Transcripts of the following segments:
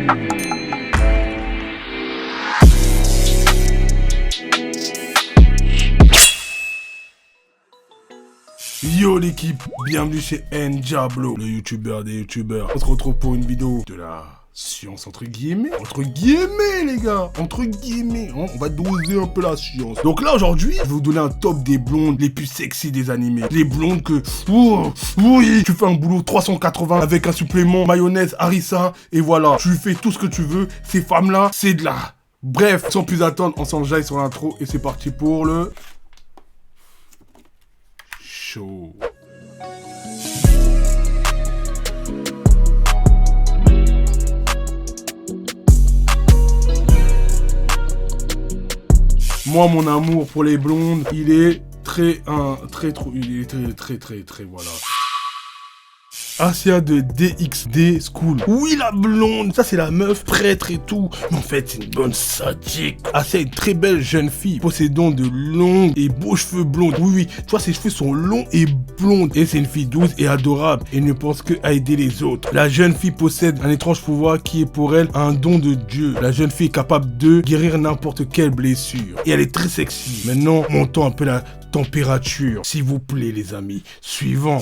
Yo l'équipe, bienvenue chez Ndiablo, le youtubeur des youtubeurs. On se retrouve pour une vidéo de la science entre guillemets les gars, entre guillemets, hein, on va doser un peu la science. Donc là aujourd'hui, je vais vous donner un top des blondes les plus sexy des animés. Les blondes que, oui, tu fais un boulot 380 avec un supplément mayonnaise, harissa, et voilà, tu fais tout ce que tu veux. Ces femmes là, c'est de la... Bref, sans plus attendre, on s'enjaille sur l'intro et c'est parti pour le... show. Moi, mon amour pour les blondes, il est très, voilà. Asia de DxD School. Oui, la blonde, ça c'est la meuf prêtre et tout. Mais en fait, c'est une bonne sadique. Asia est une très belle jeune fille, possédant de longs et beaux cheveux blonds. Oui, tu vois, ses cheveux sont longs et blondes. Et c'est une fille douce et adorable et ne pense qu'à aider les autres. La jeune fille possède un étrange pouvoir qui est pour elle un don de Dieu. La jeune fille est capable de guérir n'importe quelle blessure. Et elle est très sexy. Maintenant, montons un peu la température. S'il vous plaît, les amis. Suivant.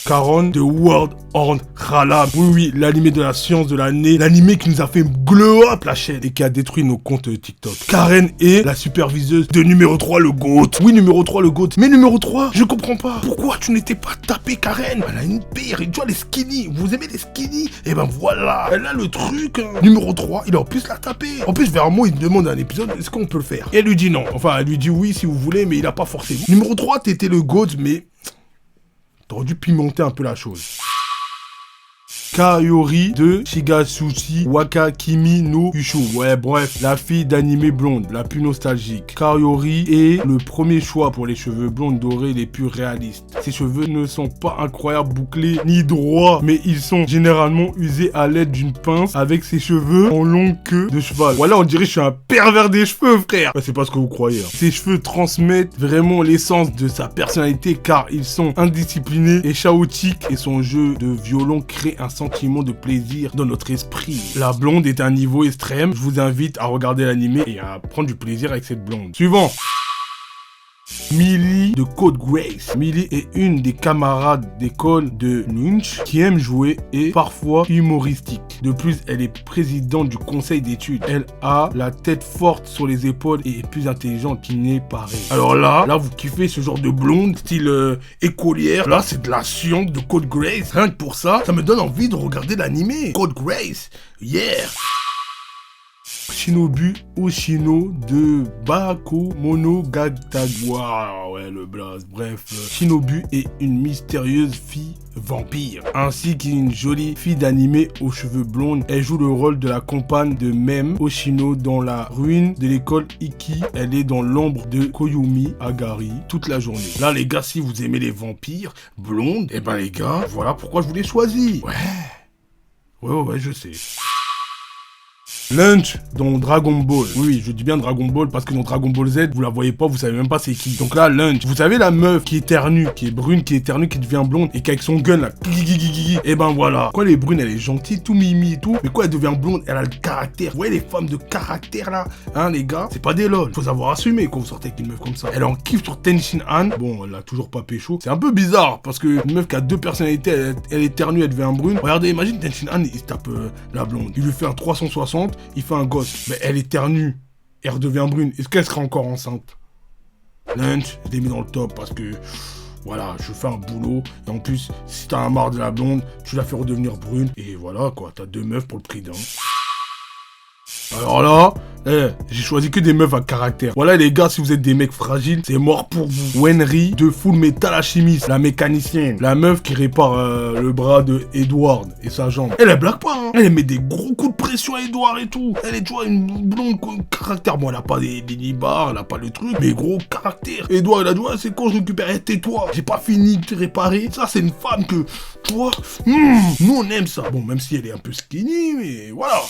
Karen de World on Rala. Oui, l'animé de la science de l'année. L'animé qui nous a fait glow up la chaîne et qui a détruit nos comptes TikTok. Karen est la superviseuse de numéro 3 le GOAT. Oui, numéro 3 le GOAT. Mais numéro 3, je comprends pas. Pourquoi tu n'étais pas tapé Karen? Elle a une pire. Et tu vois les skinny. Vous aimez les skinny? Et ben voilà. Elle a le truc. Numéro 3, il aurait pu se la taper. En plus, vers un mot, il demande un épisode. Est-ce qu'on peut le faire? Et elle lui dit non. Enfin, elle lui dit oui si vous voulez, mais il a pas forcé. Numéro 3, t'étais le GOAT, mais... t'aurais dû pimenter un peu la chose. Kaori de Shigatsushi Wakakimi no Ushu. Ouais, bref, la fille d'animé blonde, la plus nostalgique. Kaori est le premier choix pour les cheveux blondes dorés les plus réalistes. Ses cheveux ne sont pas incroyables bouclés ni droits, mais ils sont généralement usés à l'aide d'une pince avec ses cheveux en longue queue de cheval. Voilà, on dirait que je suis un pervers des cheveux, frère. Bah, c'est pas ce que vous croyez. Hein. Ses cheveux transmettent vraiment l'essence de sa personnalité car ils sont indisciplinés et chaotiques et son jeu de violon crée un sentiment de plaisir dans notre esprit. La blonde est à un niveau extrême. Je vous invite à regarder l'animé et à prendre du plaisir avec cette blonde. Suivant. Millie de Code Grace. Millie est une des camarades d'école de Nunch qui aime jouer et parfois humoristique. De plus, elle est présidente du conseil d'études. Elle a la tête forte sur les épaules et est plus intelligente qu'il n'est pareil. Alors là, vous kiffez ce genre de blonde, style écolière. Là, c'est de la science de Code Grace. Rien que pour ça, ça me donne envie de regarder l'animé. Code Grace, yeah! Shinobu Oshino de Bakemonogatari. Ouais, le blaze. Bref, Shinobu est une mystérieuse fille vampire, ainsi qu'une jolie fille d'animé aux cheveux blondes. Elle joue le rôle de la compagne de Mem Oshino dans la ruine de l'école Iki. Elle est dans l'ombre de Koyumi Agari toute la journée. Là, les gars, si vous aimez les vampires blondes, eh ben les gars, voilà pourquoi je vous l'ai choisi. Ouais, je sais. Lunch dans Dragon Ball. Oui, je dis bien Dragon Ball parce que dans Dragon Ball Z, vous la voyez pas, vous savez même pas c'est qui. Donc là, Lunch, vous savez la meuf qui éternue, qui est brune, qui éternue, qui devient blonde et qui avec son gun là, et ben voilà. Quoi, elle est brune, elle est gentille, tout mimi et tout. Mais quoi, elle devient blonde, elle a le caractère. Vous voyez les femmes de caractère là, hein les gars, c'est pas des lol. Faut savoir assumer quand vous sortez avec une meuf comme ça. Elle en kiffe sur Tenshin Han. Bon, elle a toujours pas pécho. C'est un peu bizarre parce que une meuf qui a deux personnalités, elle éternue, elle devient brune. Regardez, imagine Tenshin Han, il se tape la blonde. Il lui fait un 360. Il fait un gosse, mais elle éternue, elle redevient brune. Est-ce qu'elle sera encore enceinte? Lunch, je l'ai mis dans le top parce que, voilà, je fais un boulot. Et en plus, si t'as un marre de la blonde, tu la fais redevenir brune. Et voilà, quoi, t'as deux meufs pour le prix d'un. Alors là, j'ai choisi que des meufs à caractère. Voilà les gars, si vous êtes des mecs fragiles, c'est mort pour vous. Wenry de Full Metal Alchemist, la mécanicienne. La meuf qui répare le bras de Edward et sa jambe. Elle blague pas, hein. Elle met des gros coups de pression à Edward et tout. Elle est, tu vois, une blonde caractère. Bon, elle a pas des nibards, elle a pas le truc, mais gros caractère. Edward, il a dit, ouais, c'est quand je récupère, tais-toi. J'ai pas fini de te réparer. Ça, c'est une femme que, tu vois, nous on aime ça. Bon, même si elle est un peu skinny, mais voilà.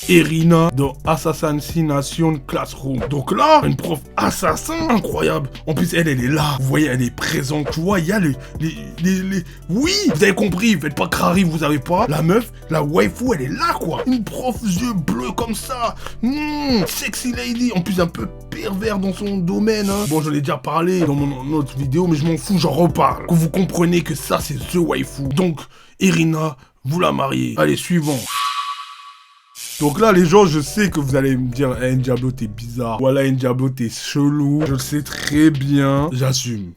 Erina dans Assassination Classroom. Donc là, une prof assassin incroyable. En plus, elle est là. Vous voyez, elle est présente. Tu vois, il y a les... Oui, vous avez compris. Faites pas crari, vous avez pas. La meuf, la waifu, elle est là, quoi. Une prof yeux bleus comme ça. Sexy lady. En plus, un peu pervers dans son domaine. Hein. Bon, j'en ai déjà parlé dans mon autre vidéo, mais je m'en fous, j'en reparle. Que vous comprenez que ça, c'est The Waifu. Donc, Erina, vous la mariez. Allez, suivant. Donc là, les gens, je sais que vous allez me dire, hey, Diablo, t'es bizarre. Voilà, Diablo, t'es chelou. Je le sais très bien. J'assume.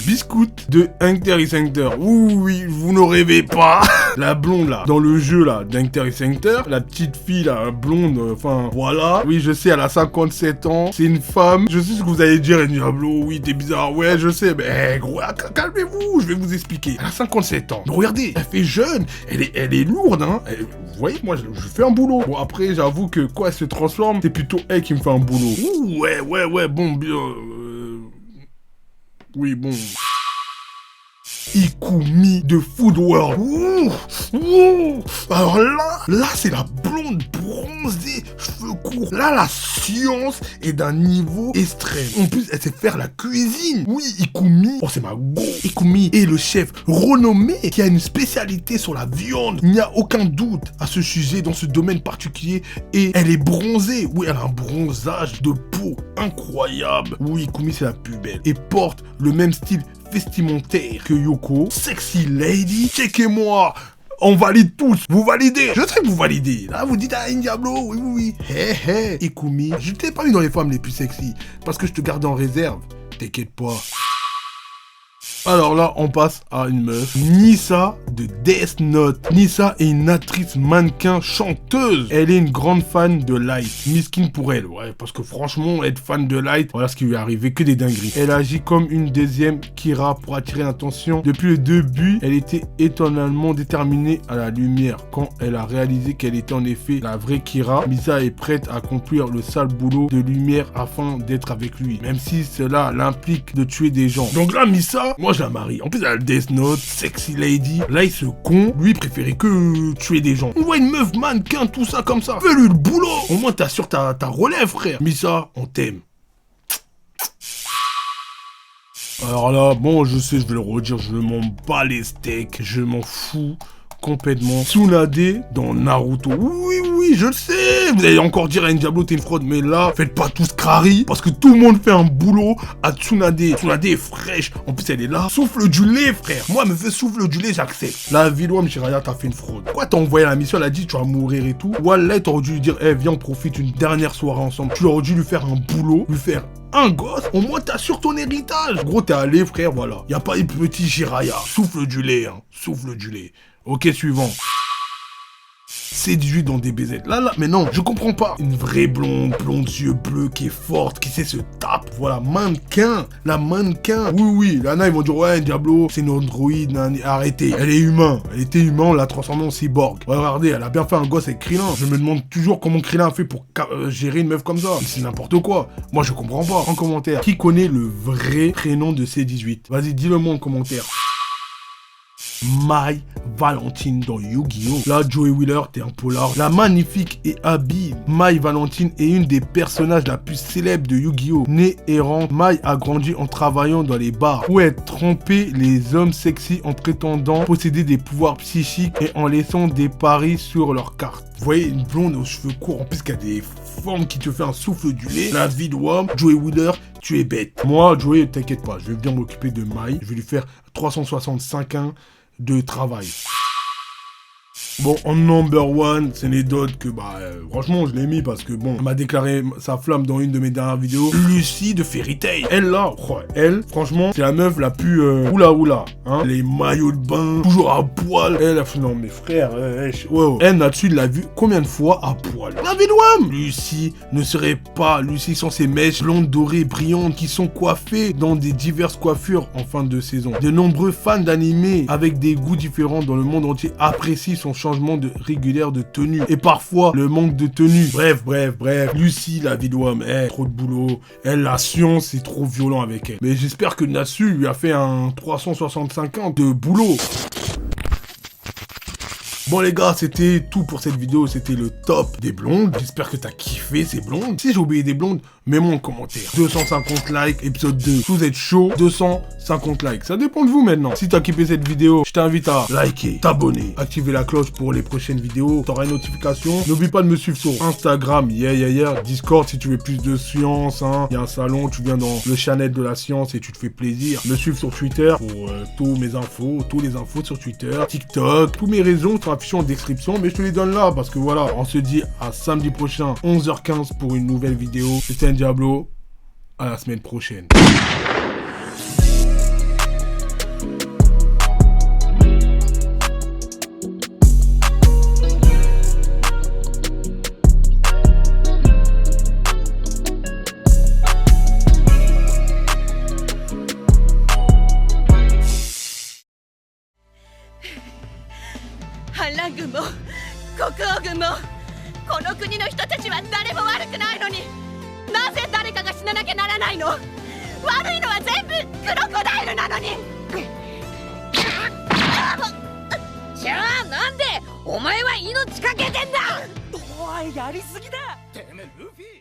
Biscoot de Hunter x Hunter. Oui, vous ne rêvez pas. La blonde là, dans le jeu là, d'Hunter x Hunter. La petite fille là, blonde, enfin voilà. Oui, je sais, elle a 57 ans. C'est une femme. Je sais ce que vous allez dire, Diablo. Oui, t'es bizarre. Ouais, je sais. Mais gros, calmez-vous, je vais vous expliquer. Elle a 57 ans. Regardez, elle fait jeune. Elle est lourde, hein. Vous voyez, moi, je fais un boulot. Bon, après, j'avoue que quoi, elle se transforme, c'est plutôt elle qui me fait un boulot. Ouh, ouais, bon, bien... Oui, bon... Ikumi de Food World. Alors là c'est la blonde bronzée, cheveux courts. Là, la science est d'un niveau extrême. En plus, elle sait faire la cuisine. Oui, Ikumi, oh c'est ma go. Ikumi est le chef renommé qui a une spécialité sur la viande. Il n'y a aucun doute à ce sujet dans ce domaine particulier. Et elle est bronzée. Oui, elle a un bronzage de peau incroyable. Oui, Ikumi c'est la plus belle. Et porte le même style vestimentaire que Yoko. Sexy lady, checkez-moi. On valide tous. Vous validez. Je sais que vous validez. Là, vous dites, ah, Diablo, oui. Hé, Ikumi. Je t'ai pas mis dans les femmes les plus sexy. Parce que je te garde en réserve. T'inquiète pas. Alors là, on passe à une meuf. Nissa de Death Note. Nissa est une actrice mannequin chanteuse. Elle est une grande fan de Light. Miskin pour elle, ouais, parce que franchement, être fan de Light, voilà ce qui lui est arrivé, que des dingueries. Elle agit comme une deuxième Kira pour attirer l'attention. Depuis le début, elle était étonnamment déterminée à la lumière. Quand elle a réalisé qu'elle était en effet la vraie Kira, Misa est prête à accomplir le sale boulot de lumière afin d'être avec lui. Même si cela l'implique de tuer des gens. Donc là, Misa, moi je la marie. En plus, elle a le Death Note, sexy lady. Là, il se con. Lui, il préférait que tuer des gens. On voit une meuf mannequin, tout ça comme ça. Fais-lui le boulot. Au moins, t'assures ta relève, frère. Misa, on t'aime. Alors là, bon, je sais, je vais le redire, je m'en bats les steaks. Je m'en fous complètement. Tsunade dans Naruto. Oui, je le sais. Vous allez encore dire à Diablo, t'es une fraude. Mais là, faites pas tous crari. Parce que tout le monde fait un boulot à Tsunade. Tsunade est fraîche. En plus, elle est là. Souffle du lait, frère. Moi, elle me fait souffle du lait, j'accepte. La Vilwam, Jiraya, t'as fait une fraude. Pourquoi t'as envoyé la mission? Elle a dit, tu vas mourir et tout. Wallah, t'aurais dû lui dire, viens, on profite une dernière soirée ensemble. Tu aurais dû lui faire un boulot, lui faire un gosse, au moins t'assures ton héritage. Gros, t'es allé, frère, voilà. Y a pas eu petit Jiraya. Souffle du lait, hein. Souffle du lait. Ok, suivant. C18 dans des BZ. Là, mais non, je comprends pas. Une vraie blonde yeux bleus, qui est forte, qui sait se taper. Voilà, mannequin. La mannequin. Oui. Là, ils vont dire, ouais, Diablo, c'est une androïde. Arrêtez. Elle est humain. Elle était humain, on l'a transformée en cyborg. Ouais, regardez, elle a bien fait un gosse avec Krillin. Je me demande toujours comment Krillin a fait pour gérer une meuf comme ça. C'est n'importe quoi. Moi, je comprends pas. En commentaire, qui connaît le vrai prénom de C18? Vas-y, dis-le-moi en commentaire. Mai Valentine dans Yu-Gi-Oh! Là, Joey Wheeler, t'es un polar. La magnifique et habile Mai Valentine est une des personnages la plus célèbres de Yu-Gi-Oh! Née errante, Mai a grandi en travaillant dans les bars où elle trompait les hommes sexy en prétendant posséder des pouvoirs psychiques et en laissant des paris sur leurs cartes. Vous voyez, une blonde aux cheveux courts, en plus qu'elle a des formes qui te fait un souffle du lait. La vie de Wam, Joey Wheeler, tu es bête. Moi, Joey, t'inquiète pas, je vais bien m'occuper de Mai. Je vais lui faire 365 ans de travail. Bon, en number one, c'est les dots que, franchement, je l'ai mis parce que, bon, elle m'a déclaré sa flamme dans une de mes dernières vidéos. Lucie de Fairy Tail. Elle, là, elle, franchement, c'est la meuf la plus, oula, hein. Les maillots de bain, toujours à poil. Elle a fait, non, mais frère, elle, là-dessus, l'a vu combien de fois à poil? La Vilwam! Lucie ne serait pas Lucie sans ses mèches blondes, dorées, brillantes, qui sont coiffées dans des diverses coiffures en fin de saison. De nombreux fans d'animés avec des goûts différents dans le monde entier apprécient son changement régulière de tenue et parfois le manque de tenue. Bref. Lucie, la Vilwam, trop de boulot. Elle, la science, c'est trop violent avec elle. Mais j'espère que Natsu lui a fait un 365 ans de boulot. Bon les gars, c'était tout pour cette vidéo, c'était le top des blondes. J'espère que t'as kiffé ces blondes. Si j'ai oublié des blondes, mets-moi en commentaire. 250 likes, épisode 2. Si vous êtes chaud, 250 likes. Ça dépend de vous maintenant. Si t'as kiffé cette vidéo, je t'invite à liker, t'abonner, activer la cloche pour les prochaines vidéos. T'auras une notification. N'oublie pas de me suivre sur Instagram, Discord si tu veux plus de science. Il y a un salon, tu viens dans le channel de la science et tu te fais plaisir. Me suivre sur Twitter pour tous mes infos, tous les infos sur Twitter, TikTok, tous mes réseaux sont affichés en description, mais je te les donne là parce que voilà, on se dit à samedi prochain, 11h15 pour une nouvelle vidéo. C'était un Diablo, à la semaine prochaine.反乱軍も国王軍もこの国の人たちは誰も悪くないのに、なぜ誰かが死ななきゃならないの。悪いのは全部クロコダイルなのに。じゃあなんでお前は命かけてんだ。おい、やりすぎだ。てめえルフィ。